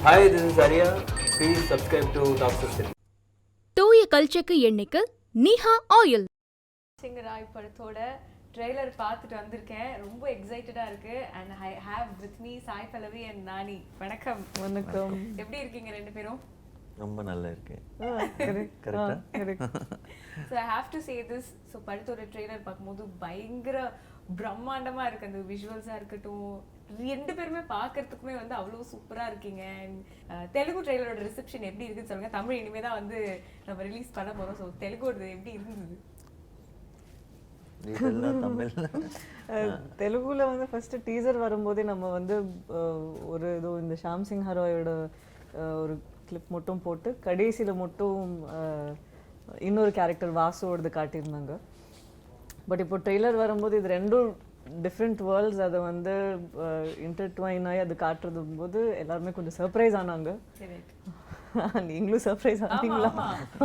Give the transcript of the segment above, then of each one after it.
Hi, this is Arya. Please subscribe to Top System. தூய கல்ச்சக்கு எண்ணெய்க்கு நீஹா oil. Singharoy படத்தோட trailer பார்த்துட்டு வந்திருக்கேன். ரொம்ப எக்ஸைட்டடா இருக்கு. And I have with me Sai Pallavi and Nani. வணக்கம். வணக்கம். எப்படி இருக்கீங்க ரெண்டு பேரும்? ரொம்ப நல்லா இருக்கேன். Correct. So I have to say this. So படத்தோட ட்ரெய்லர் பார்க்கும்போது பயங்கர பிரம்மாண்டமா இருக்கு. அந்த விஷுவல்ஸா இருக்கட்டும், ரெண்டு பேருமே பார்க்கறதுக்குமே வந்து அவ்வளோ சூப்பரா இருக்கீங்க. தெலுங்கு ட்ரெய்லரோட ரிசெப்ஷன் எப்படி இருக்குன்னு சொல்லுங்க. தமிழ் இனிமே தான் வந்து நம்ம ரிலீஸ் பண்ண போறோம். ஸோ தெலுங்கோட எப்படி இருந்தது? தெலுங்குல வந்து ஃபர்ஸ்ட் டீசர் வரும்போதே நம்ம வந்து ஒரு ஏதோ இந்த ஷாம் சிங் ஹரோயோட ஒரு கிளிப் மட்டும் போட்டு கடைசியில மட்டும் இன்னொரு கேரக்டர் வாசுவோடது காட்டியிருந்தாங்க. பட் இப்போ ட்ரெய்லர் வரும்போது இது ரெண்டும் டிஃப்ரெண்ட் வேர்ல்ட்ஸ், அதை வந்து இன்டர்ட்வைன் ஆகி அது காட்டுறது போது எல்லாருமே கொஞ்சம் சர்ப்ரைஸ் ஆனாங்க. நீங்களும் சர்ப்ரைஸ் ஆனீங்களா?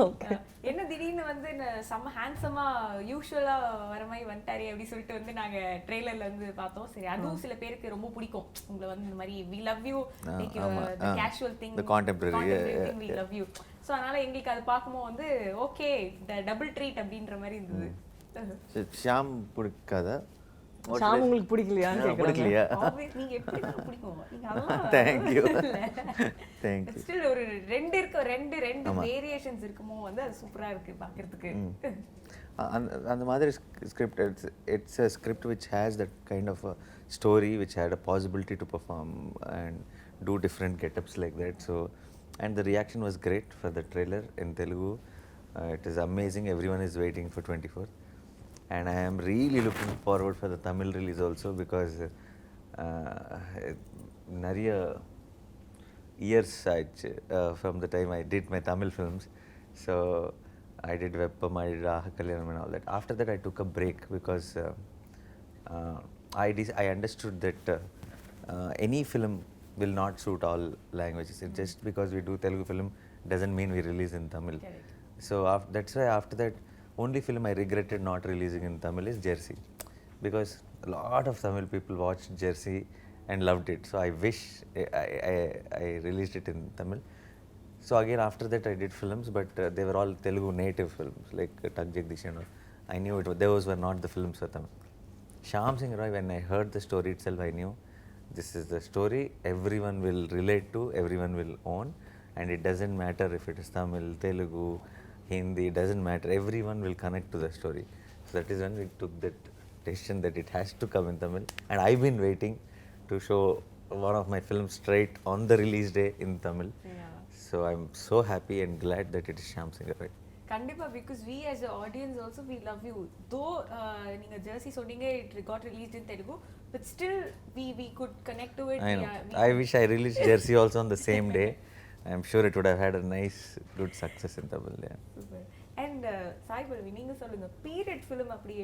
ஓகே. என்ன திடீர்னு வந்து செம்ம ஹேண்ட்ஸமா யூஷுவலா வர மாதிரி வந்துட்டாரே அப்படி சொல்லிட்டு வந்து நாங்க ட்ரெய்லர்ல வந்து பார்த்தோம். சரி, அதுவும் சில பேருக்கு ரொம்ப பிடிக்கும். உங்களை வந்து இந்த மாதிரி we love you, like the casual thing, the contemporary thing, we love you. So அதனால எங்களுக்கு அது பார்க்கும்போது வந்து ஓகே, டபுள் ட்ரீட் அப்படின்ற மாதிரி இருந்தது. ஷாம் பிடிக்காதா? ஷாம் உங்களுக்கு பிடிக்கலையான்னு கேக்குறீங்க. நீங்க எப்படி பிடிக்கும்? நீங்க அதெல்லாம் Thank you. ஸ்டில் ஒரு ரெண்டு வேரியேஷன்ஸ் இருக்குமோ வந்து அது சூப்பரா இருக்கு பார்க்கிறதுக்கு. அந்த மாதிரி script, it's a script which has that kind of a story which had a possibility to perform and do different get-ups like that. So, and the reaction was great for the trailer in Telugu. It is amazing. Everyone is waiting for 24th. And I am really looking forward for the Tamil release also, because நிறைய years from the time I did my Tamil films. So I did Veppam, I did Aha Kalyanam and all that. After that I took a break because I understood that any film will not suit all languages. It's just because we do Telugu film doesn't mean we release in Tamil. Correct. So that's why after that, only film I regretted not releasing in Tamil is Jersey, because a lot of Tamil people watched Jersey and loved it. So I wish I released it in Tamil. So again after that I did films, but they were all Telugu native films like Tug Jagdish and all. I knew those were not the films for Tamil. Shyam Singh Roy, when I heard the story itself, I knew this is the story everyone will relate to, everyone will own, and it doesn't matter if it is Tamil, Telugu, Hindi, doesn't matter, everyone will connect to the story. So that is when we took that decision that it has to come in Tamil, and I've been waiting to show one of my films straight on the release day in Tamil. Yeah. So I'm so happy and glad that it is Shyam Singh Roy. கண்டிப்பா, because we as an audience also we love you. Though நீங்க Jersey சொன்னீங்க it got released in Telugu, but still we could connect to it. I know. I wish I released Jersey also on the same day. I'm sure it would have had a nice, good success in Tamil. Yeah. Super. And Sai Pallavi, நீங்க சொல்லுங்க, period film அப்படி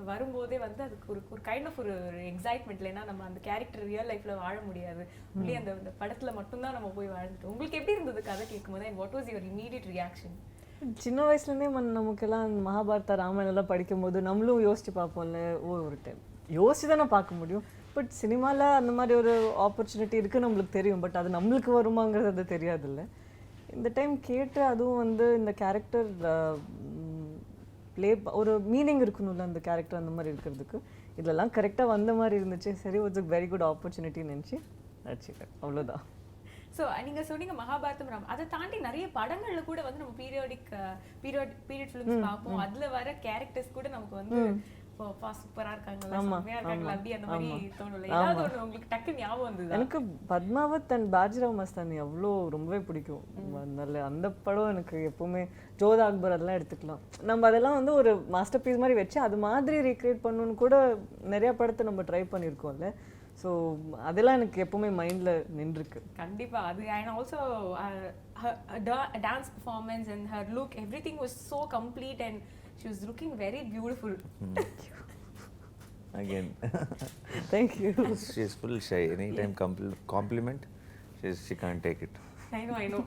வரும்போதே வந்து அதுக்கு ஒரு kind of ஒரு excitement. இல்லைன்னா நம்ம அந்த கேரக்டர் ரியல் லைஃப்ல வாழ முடியாது, இப்படி அந்த படத்துல மட்டும்தான் நம்ம போய் வாழ்ந்துட்டோம். உங்களுக்கு எப்படி இருந்தது கதை கேட்கும்போது? And what was your immediate reaction? சின்ன வயசுலேருந்தே நமக்கெல்லாம் மகாபாரதா ராமாயணம் எல்லாம் படிக்கும்போது நம்மளும் யோசிச்சு பார்ப்போம்ல, ஒரு டைம் யோசிச்சு தானே பார்க்க முடியும். பட் சினிமாவில் அந்த மாதிரி ஒரு ஆப்பர்ச்சுனிட்டி இருக்குது நம்மளுக்கு தெரியும், பட் அது நம்மளுக்கு வருமாங்கிறது அது தெரியாதுல்ல. இந்த டைம் கேட்டு அதுவும் வந்து இந்த கேரக்டர் ஒரு மீனிங் இருக்கணும்ல அந்த கேரக்டர் அந்த மாதிரி இருக்கிறதுக்கு, இதெல்லாம் கரெக்டாக வந்த மாதிரி இருந்துச்சு. சரி, வாட்ஸ் அ வெரி குட் ஆப்பர்ச்சுனிட்டின்னு நினச்சி நடிச்சிட்டேன், அவ்வளோதான். ஸோ நீங்கள் சொன்னீங்க மகாபாரதம் ராம், அதை தாண்டி நிறைய படங்கள்ல கூட வந்து நம்ம பீரியட் ஃபிலிம்ஸ் பார்ப்போம். அதில் வர கேரக்டர்ஸ் கூட நமக்கு வந்து சூப்பரா இருக்காங்களா, செம்மையா இருக்காங்களா, அப்படி அந்த மாதிரி தோணல. ஏதாவது ஒன்று உங்களுக்கு டக்கு ஞாபகம் வந்தது? எனக்கு பத்மாவத் அண்ட் பாஜிராவ் மஸ்தானி அவ்வளோ ரொம்பவே பிடிக்கும். நல்ல அந்த படம் எனக்கு எப்பவுமே, ஜோதா அக்பர் அதெல்லாம் எடுத்துக்கலாம், நம்ம அதெல்லாம் வந்து ஒரு மாஸ்டர் பீஸ் மாதிரி வச்சு அது மாதிரி ரீக்ரியேட் பண்ணணும்னு கூட நிறைய படத்தை நம்ம ட்ரை பண்ணியிருக்கோம்ல. ஸோ அதெல்லாம் எனக்கு எப்பவுமே மைண்டில் நின்றுருக்கு. கண்டிப்பா. அது and also dance performance and her look, every thing was so complete and she was looking very beautiful. Again. Thank you. She is full shy. Anytime compliment, she can't take it. I know.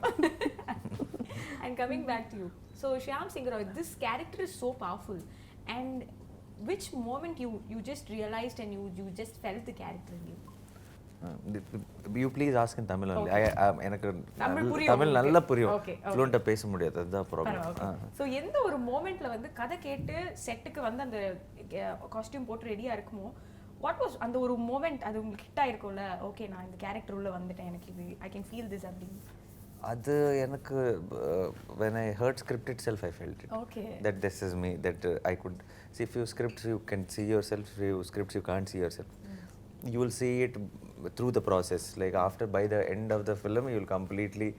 And coming back to you, so Shyam Singh Roy, this character is so powerful, and which moment you just realized and you just felt the character in you? you please ask in Tamil only. எனக்கு தமிழ் புரியும் தமிழ் உங்களுக்கு. நல்லா புரியும். Okay, ஃப்ளூயண்டா பேச முடியாது, அதுதான் problem. So எந்த ஒரு மோமெண்ட்ல வந்து கதை கேட்டு செட்டுக்கு வந்து அந்த காஸ்டியூம் போட்டு ரெடியா இருக்குமோ, வாட் வாஸ் அந்த ஒரு மோமெண்ட், அது உங்களுக்கு ஹிட் ஆயிருக்கும்ல, ஓகே நான் இந்த கேரக்டர் உள்ள வந்துட்டேன், எனக்கு இது ஐ கேன் ஃபீல் திஸ் அப்படின்னு? அது எனக்கு when I heard script itself I felt it. Okay. That this is me, that I could see few scripts you can see yourself, few scripts you can't see yourself. You will see it through the process, like after by the end of the film you will completely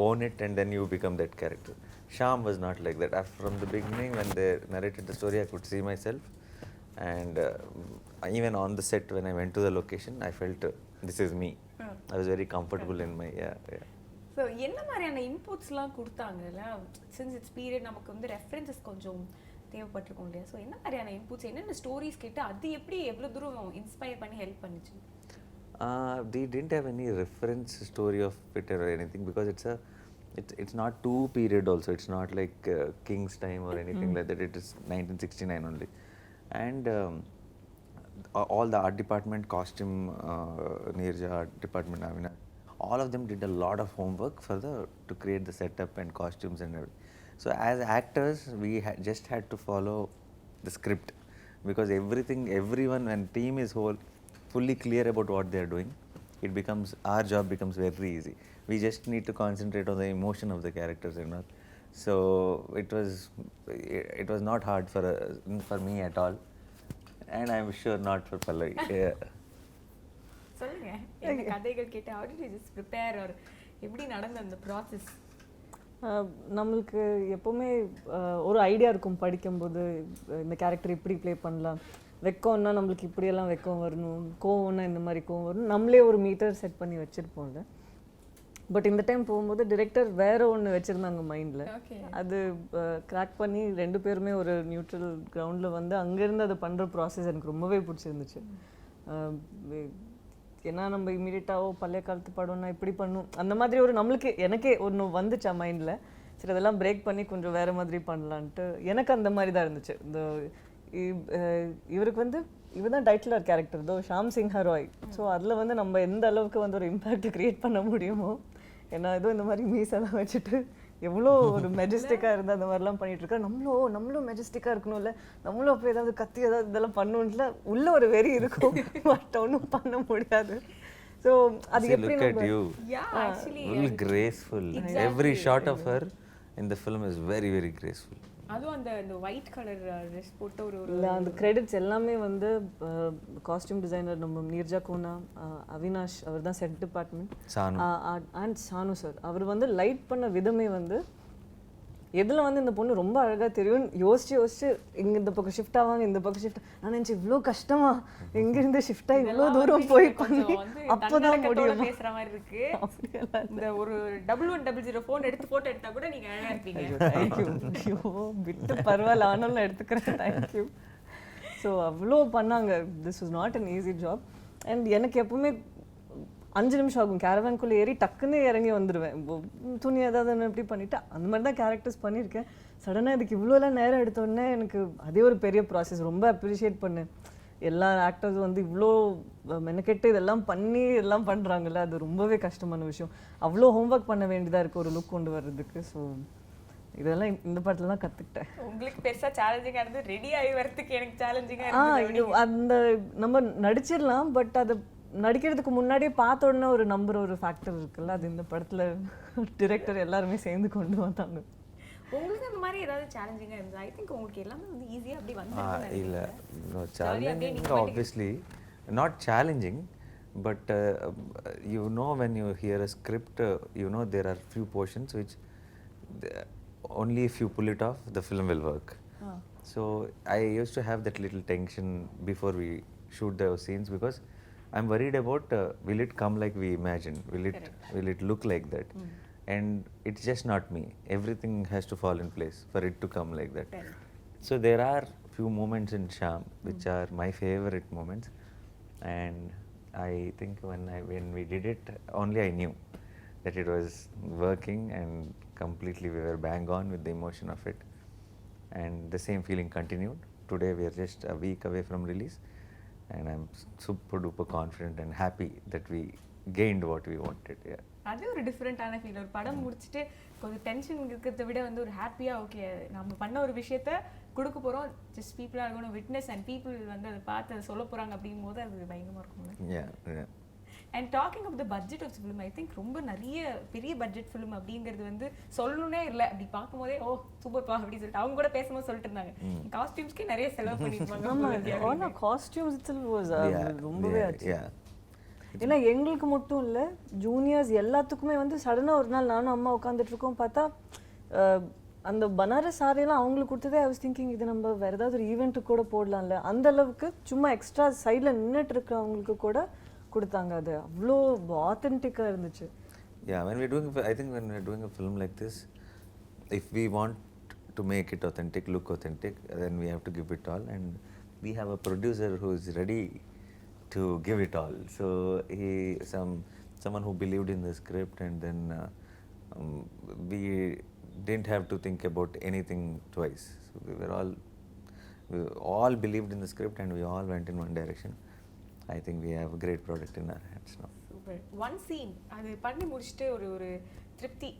own it and then you become that character. Shyam was not like that. From the beginning when they narrated the story I could see myself, and even on the set when I went to the location I felt this is me. I was very comfortable in my yeah. So என்ன மாதிரியான இன்புட்ஸ்லாம் கொடுத்தாங்கல்ல, since it's period நமக்கு வந்து references கொஞ்சம் தேவைப்பட்டிருக்கும் இல்லையா? So என்ன மாதிரியான inputs, என்னென்ன stories கேட்டு அது எப்படி எவ்வளோ தூரம் இன்ஸ்பயர் பண்ணி ஹெல்ப் பண்ணுச்சு? They didn't have any reference story of it or anything because it's not two period also. It's not like King's time or anything like that. It is 1969 only, and all the art department, costume, Neerja art department, Avina, all of them did a lot of homework to create the setup and costumes and everything. So as actors, we just had to follow the script because everyone, when team is fully clear about what they are doing, our job becomes very easy. We just need to concentrate on the emotion of the characters and all. So it was not hard for me at all, and I'm sure not for Pallavi. Yeah. சொல்லுங்க, இந்த கதைகள் கேட்டு how did you just prepare, or எப்படி நடந்த அந்த process? நம்மளுக்கு எப்போவுமே ஒரு ஐடியா இருக்கும் படிக்கும்போது, இந்த கேரக்டர் இப்படி ப்ளே பண்ணலாம், வெக்கம்னா நம்மளுக்கு இப்படியெல்லாம் வெக்கம் வரணும், கோவம்னா இந்த மாதிரி கோவம் வரணும், நம்மளே ஒரு மீட்டர் செட் பண்ணி வச்சுருப்போம்ல. பட் இந்த டைம் போகும்போது டிரெக்டர் வேற ஒன்று வச்சுருந்தாங்க மைண்டில். அது கிராக் பண்ணி 2 பேருமே ஒரு நியூட்ரல் கிரவுண்டில் வந்து அங்கேருந்து அதை பண்ணுற ப்ராசஸ் எனக்கு ரொம்பவே பிடிச்சிருந்துச்சு. ஏன்னா நம்ம இமீடியட்டாவோ பழைய காலத்து படம்னா இப்படி பண்ணும் அந்த மாதிரி ஒரு எனக்கே ஒன்று வந்துச்சா மைண்டில். சரி அதெல்லாம் பிரேக் பண்ணி கொஞ்சம் வேறு மாதிரி பண்ணலான்ட்டு எனக்கு அந்த மாதிரி தான் இருந்துச்சு. இந்த இவருக்கு வந்து இவர் தான் டைட்டிலர் கேரக்டர் தோ ஷாம் சிங் ஹரோய். ஸோ அதில் வந்து நம்ம எந்த அளவுக்கு வந்து ஒரு இம்பேக்ட் க்ரியேட் பண்ண முடியுமோ, ஏன்னா ஏதோ இந்த மாதிரி மீஸெல்லாம் வச்சுட்டு எவ்வளோ ஒரு மெஜஸ்டிக்காக இருந்தால் அந்த மாதிரிலாம் பண்ணிகிட்ருக்கா, நம்மளும் மெஜஸ்டிக்காக இருக்கணும்ல, நம்மளும் அப்போ ஏதாவது கத்தி ஏதாவது இதெல்லாம் பண்ணணும்ல உள்ள ஒரு வெறி இருக்கும், பட் ஒன்றும் பண்ண முடியாது. ஸோ அது எப்படி graceful. Every shot of her in the film is very very graceful. அதுவும் அந்த ஒயிட் கலர் ட்ரெஸ் போட்டு ஒரு இல்லை அந்த கிரெடிட்ஸ் எல்லாமே வந்து காஸ்டியூம் டிசைனர் நம்ம நீர்ஜா கோனா, அவினாஷ் அவர் தான் set department, and Sanu sir. அவர் வந்து லைட் பண்ண விதமே வந்து எதில் வந்து இந்த பொண்ணு ரொம்ப அழகாக தெரியும் யோசிச்சு இங்கே இந்த பக்கம் ஷிஃப்ட் ஆவாங்க, இந்த பக்கம் ஷிஃப்ட். நான் நினச்சி இவ்வளோ கஷ்டமா எங்கேருந்து ஷிஃப்டாக இவ்வளோ தூரம் போய் பண்ணி அப்போதான் முடியும் பேசுகிற மாதிரி இருக்கு. இந்த ஒரு 1100 ஃபோன் எடுத்து ஃபோட்டோ எடுத்தால் கூட நீங்கள் அழகாக இருப்பீங்க. தேங்க்யூ. ஐயோ விட்டு பரவாயில்ல, ஆனாலும் எடுத்துக்கிறேன். தேங்க்யூ. ஸோ அவ்வளோ பண்ணாங்க. This was not an easy job. And எனக்கு எப்பவுமே 5 நிமிஷம் ஆகும் கேரவான்குள்ளே ஏறி டக்குன்னு இறங்கி வந்துடுவேன். துணி ஏதாவது எப்படி பண்ணிவிட்டு அந்த மாதிரி தான் கேரக்டர்ஸ் பண்ணியிருக்கேன். சடனாக இதுக்கு இவ்வளோலாம் நேரம் எடுத்தோடனே எனக்கு அதே ஒரு பெரிய ப்ராசஸ். ரொம்ப அப்ரிஷியேட் பண்ணேன். எல்லா ஆக்டர்ஸும் வந்து இவ்வளோ மெனக்கெட்டு இதெல்லாம் பண்ணி எல்லாம் பண்ணுறாங்கல்ல, அது ரொம்பவே கஷ்டமான விஷயம். அவ்வளோ ஹோம்ஒர்க் பண்ண வேண்டியதாக இருக்குது ஒரு லுக் கொண்டு வர்றதுக்கு. ஸோ இதெல்லாம் இந்த பாட்டில் தான் கற்றுக்கிட்டேன். உங்களுக்கு பெருசாக சேலஞ்சிங்காக இருந்தது, ரெடி ஆகி வரதுக்கு எனக்கு சேலஞ்சிங்காக அந்த நம்ம நடிச்சிடலாம், பட் அது நடிக்கிறதுக்கு முன்னாடியே பார்த்த உடனே ஒரு ஒரு ஃபேக்டர் இருக்குல்ல, அது இந்த படத்தில் டிரெக்டர் எல்லாருமே சேர்ந்து கொண்டு வந்தாங்க. உங்களுக்கு அந்த மாதிரி ஏதாவது சேலஞ்சிங்காக இருந்தது? ஐ திங்க் உங்களுக்கு எல்லாமே வந்து ஈஸியாக அப்படி வந்து இல்லை challenging obviously not challenging, but you know when you hear a script, you know there are few portions which only if you pull it off the film will work. So I used to have that little tension before we shoot those scenes because I'm worried about will it come like we imagined, will it look like that, and it's just not me. Everything has to fall in place for it to come like that. So there are few moments in Shyam which are my favorite moments, and I think when we did it only I knew that it was working, and completely we were bang on with the emotion of it, and the same feeling continued. Today we are just a week away from release, and I'm super duper confident and happy that we gained what we wanted. Yeah. அது ஒரு டிஃப்ரெண்டான feel. ஒரு படம் முடிச்சுட்டு கொஞ்சம் tension இருக்கிறத விட வந்து ஒரு ஹாப்பியாக ஓகே நம்ம பண்ண ஒரு விஷயத்த கொடுக்க போகிறோம், just people are gonna witness and people வந்து அதை பார்த்து அதை சொல்ல போகிறாங்க அப்படிங்கும் போது அது பயங்கரமாக இருக்கும்ல. Yeah. And talking of the budget of film, I think ரொம்ப நிறைய பெரிய பட்ஜெட் ஃபிலிம் அப்படிங்கிறது வந்து சொல்லணும்னே இல்லை. அப்படி பார்க்கும்போதே ஓ சூப்பர்ப்பா அப்படின்னு சொல்லிட்டு அவங்க கூட பேசும்போது சொல்லிட்டு இருந்தாங்க காஸ்டியூம்ஸ்க்கே நிறைய செலவு பண்ணியிருப்பாங்க. ஆமாம், காஸ்டியூம்ஸ் இட்ஸ் வாஸ் ரொம்பவே ஆச்சு. Yeah. ஏன்னா எங்களுக்கு மட்டும் இல்லை, ஜூனியர்ஸ் எல்லாத்துக்குமே வந்து சடனாக ஒரு நாள் நானும் அம்மா உட்காந்துட்டு இருக்கோம், பார்த்தா அந்த பனாரஸ் சாரியெல்லாம் அவங்களுக்கு கொடுத்ததே ஐ வாஸ் திங்கிங் இது நம்ம வேறு ஏதாவது ஒரு ஈவெண்ட்டுக்கு கூட போடலாம்ல, அந்த அளவுக்கு சும்மா எக்ஸ்ட்ரா சைடில் நின்றுட்டு இருக்கிறவங்களுக்கு கூட கொடுத்தாங்க. அது அவ்வளோ ஆத்தென்டிக்காக இருந்துச்சு. Yeah, when we're doing, I think when we're doing a film like this, if we want to make it authentic, look authentic, then we have to give it all, and we have a producer who is ready to give it all. So someone who believed in the script, and then we didn't have to think about anything twice. So we all believed in the script, and we all went in one direction. I think we have a great product in our hands now. Super. One scene அது பண்ணி முடிச்சுட்டு ஒரு திருப்தி,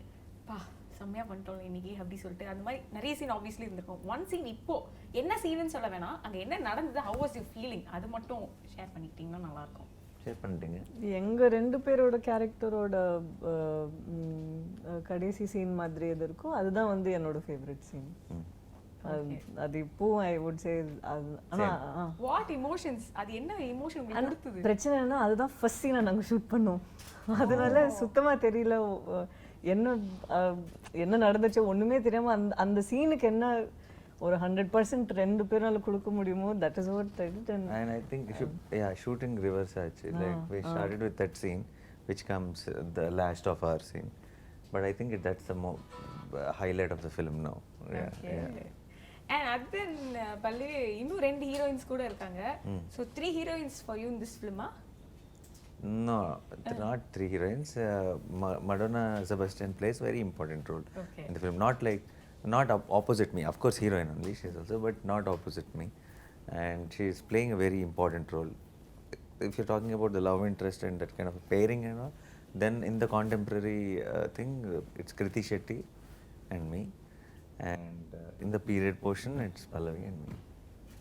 பா செம்மையாக பண்ணிட்டோம் இன்னைக்கு அப்படி சொல்லிட்டு அந்த மாதிரி நிறைய சீன் ஆப்வியஸ்லி இருந்திருக்கும். ஒன் சீன் இப்போ என்ன சீனுன்னு சொல்ல வேணாம், அங்கே என்ன நடந்தது, ஹவ் வாஸ் யூ ஃபீலிங், அது மட்டும் ஷேர் பண்ணிக்கிட்டீங்கன்னா நல்லாயிருக்கும். ஷேர் பண்ணிட்டீங்க. எங்கள் 2 பேரோட கேரக்டரோட கடைசி சீன் மாதிரி எது இருக்கோ அதுதான் வந்து என்னோட ஃபேவரட் சீன். அது இப்போ I would say what emotions, அது என்ன இமோஷன் உங்களுக்கு கொடுத்தது? பிரச்சனை என்ன, அதுதான் ஃபர்ஸ்ட் சீனை நாங்கள் ஷூட் பண்ணோம், அதனால சுத்தமாக தெரியல என்ன என்ன நடந்துச்சு ஒன்றுமே தெரியாமல் அந்த சீனுக்கு என்ன ஒரு 100% 2 பேரால கொடுக்க முடியுமோ, that is what I did. And I think shooting reverse actually, like we started with that scene which comes the last of our scene, but I think that's the highlight of the film now. And other than Pallavi, இன்னும் 2 heroines கூட இருக்காங்க. So 3 heroines for you in this film? No, not 3 heroines. Madonna Sebastian plays very important role in the film. Not opposite me. Of course, heroine only she is also, but not opposite me. And she is playing a very important role. If you're talking about the love interest and that kind of a pairing and all, then in the contemporary thing, it's Kriti Shetty and me. And in the period portion, it's Pallavi and me.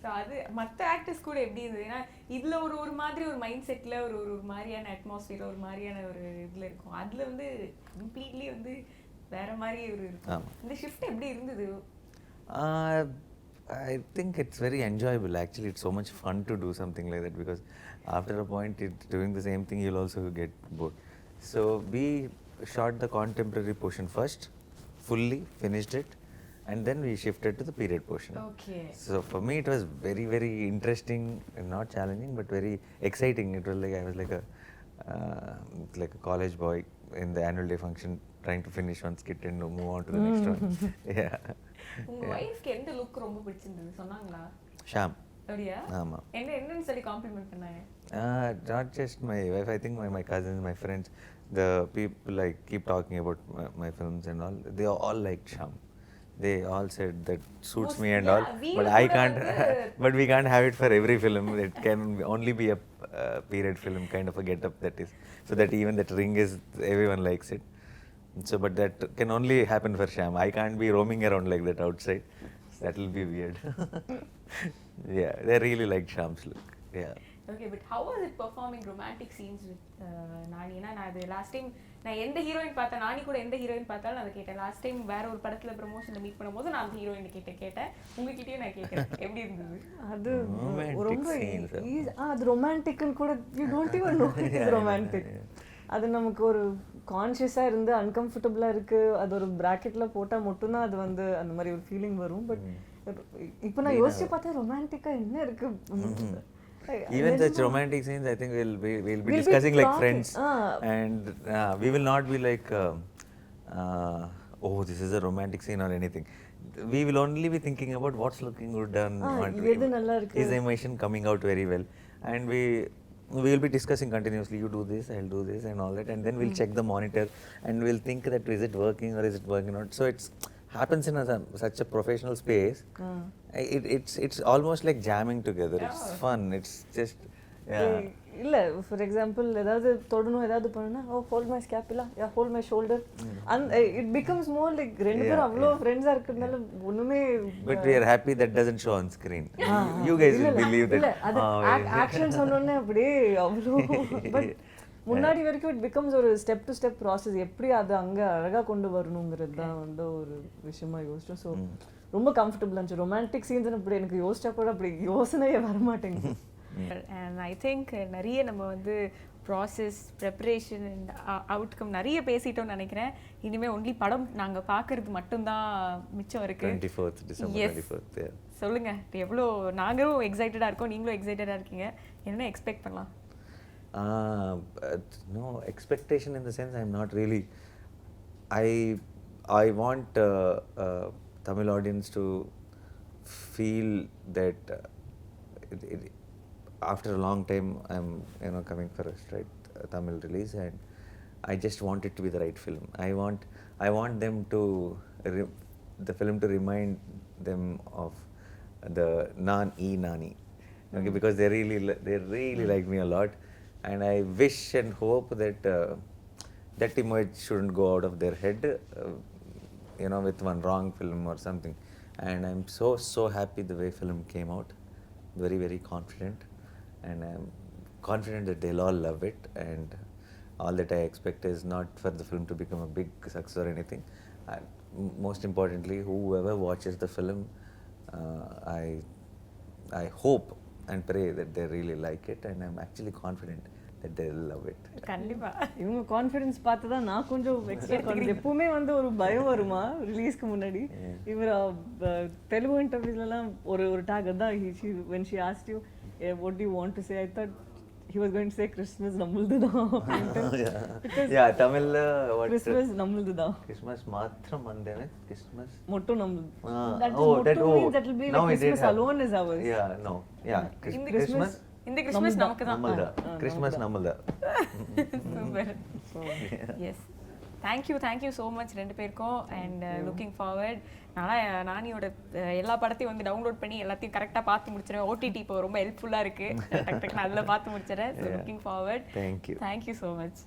So அது மற்ற actors கூட எப்படி இருந்தது? ஏன்னா இதில் ஒரு மாதிரி ஒரு மைண்ட் செட்டில் ஒரு மாதிரியான அட்மாஸ்பியர், ஒரு மாதிரியான ஒரு இதில் இருக்கும், அதில் வந்து கம்ப்ளீட்லி வந்து வேற மாதிரி ஒரு இருக்கும். இந்த ஷிஃப்ட் எப்படி இருந்தது? I think it's very enjoyable actually. It's so much fun to do something like that, because after a point doing the same thing you'll also get bored. So we shot the contemporary portion first, fully finished it, and then we shifted to the period portion. Okay. So for me it was very, very interesting and not challenging but very exciting. It was like I was like a college boy in the annual day function trying to finish one skit and move on to the next one. Yeah. உங்க வைஃப்க்கு எந்த look ரொம்ப பிடிச்சிருந்தது சொன்னாங்களா? ஷாம். அப்படியா? ஆமா. என்னன்னு சொல்லி complement பண்ணாங்க? Not just my wife, I think my cousins, my friends, the people I keep talking about my films and all, they all liked Sham. They all said that suits me and all, but I can't. But we can't have it for every film. It can only be a period film kind of a get-up, that is, so that even that ring is everyone likes it. So, but that can only happen for Sham. I can't be roaming around like that outside. That will be weird. Yeah, they really like Sham's look. Yeah. Okay, but how was it performing romantic scenes with Nani? நான் அது last time நான் எந்த heroine பார்த்தேன், நானி கூட எந்த heroine பார்த்தாலும் நான் அதை கேட்டேன். லாஸ்ட் டைம் வேற ஒரு படத்துல ப்ரமோஷன்ல மீட் பண்ணும்போது நான் அந்த ஹீரோயின் கேட்டேன். உங்ககிட்டயும் நான் கேட்கறேன், எப்படி இருந்தது? அது ரொம்ப அது ரொமான்டிக்னு கூட you don't even know it's romantic. அது நமக்கு ஒரு கான்ஷியஸாக இருந்து அன்கம்ஃபர்டபுளாக இருக்குது, அது ஒரு ப்ராக்கெட்டில் போட்டால் மட்டும்தான் அது வந்து அந்த மாதிரி ஒரு ஃபீலிங் வரும். பட் இப்போ நான் யோசிச்சு பார்த்தா ரொமான்டிக்காக என்ன இருக்குது? Even such romantic scenes, I think we'll be discussing like friends, and we will not be like, oh, this is a romantic scene or anything. We will only be thinking about what's looking good and is the emotion coming out very well, and we will be discussing continuously. You do this, I'll do this, and all that, and then we'll check the monitor, and we'll think that is it working or is it working not. So it's happens in such a professional space. It's almost like jamming together. It's fun. It's just இல்ல for example ஏதாவது தொடணும் ஏதாவது பண்ணனும்னா oh hold my scapula yeah hold my shoulder and it becomes more like ரெண்டு பேரும் அவ்வளோ ஃப்ரெண்ட்ஸா இருக்கிறதுனால ஒண்ணுமே But we are happy that doesn't show on screen. You guys will believe that. இல்ல அது ஆக்ஷன் சொன்னோனே அப்படியே அவ்வளோ பட் முன்னாடி வரைக்கும் இட் பிகம்ஸ் ஒரு ஸ்டெப் டு ஸ்டெப் ப்ராசஸ் எப்படி அது அங்க அழகா கொண்டு வரணுங்கிறது தான் வந்து ஒரு விஷயமா யோசிச்சோம். ஸோ ரொம்ப கம்ஃபர்டபுள் இருந்துச்சு. ரொமான்டிக் சீன்ஸ் அப்படி எனக்கு யோசிச்சா கூட அப்படி யோசனையே வரமாட்டேங்குது. அண்ட் ஐ திங்க் நிறைய நம்ம வந்து ப்ராசஸ் ப்ரெப்பரேஷன் அண்ட் அவுட்கம் நிறைய பேசிட்டோம்னு நினைக்கிறேன். இனிமேல் ஒன்லி படம் நாங்கள் பார்க்கறது மட்டும்தான் மிச்சம் இருக்கு. 24th December 24th. Yeah. சொல்லுங்க எவ்வளோ நாங்களும் எக்ஸைட்டடாக இருக்கோம், நீங்களும் எக்ஸைட்டடாக இருக்கீங்க, என்ன எக்ஸ்பெக்ட் பண்ணலாம்? No expectation in the sense I'm not really. I want Tamil audience to feel that after a long time I'm coming for a straight Tamil release, and I just want it to be the right film. I want them to the film to remind them of the Nani, okay, because they really like me a lot, and I wish and hope that that image shouldn't go out of their head with one wrong film or something. And I'm so happy the way film came out. Very, very confident, and I'm confident that they'll all love it, and all that I expect is not for the film to become a big success or anything. Most importantly, whoever watches the film, I hope and pray that they really like it, and I'm actually confident that they'll love it. கண்டிப்பா இவங்க confidence பார்த்து தான் நான் கொஞ்சம் expect பண்ணேன். எப்பவுமே வந்து ஒரு பயம் வருமா ரிலீஸ்க்கு முன்னாடி. இவர் தெலுங்கு இன்டர்வியூஸ்லாம் ஒரு டாக் தான் when she asked you what do you want to say, I thought he was going to say Christmas நம்மளுது தான். Yeah, Tamil what Christmas நம்மளுது தான். Christmas மாத்திரம் வந்தேனே, Christmas மொட்டும் நம்மளுது. that means that will be like Christmas alone is ours. Yeah, no, yeah, Christmas இந்த Christmas நமக்கு தான். நம்மளதா, Christmas நம்மளதா. எஸ் தேங்க்யூ ஸோ மச் ரெண்டு பேருக்கும். And looking forward. நானியோட எல்லா படத்தையும் வந்து டவுன்லோட் பண்ணி எல்லாத்தையும் கரெக்டாக பார்த்து முடிச்சிடுறேன். ஓடிடி இப்போ ரொம்ப ஹெல்ப்ஃபுல்லாக இருக்குது. டக்கு நான் அதில் பார்த்து முடிச்சிடறேன். Looking forward. Thank you so much.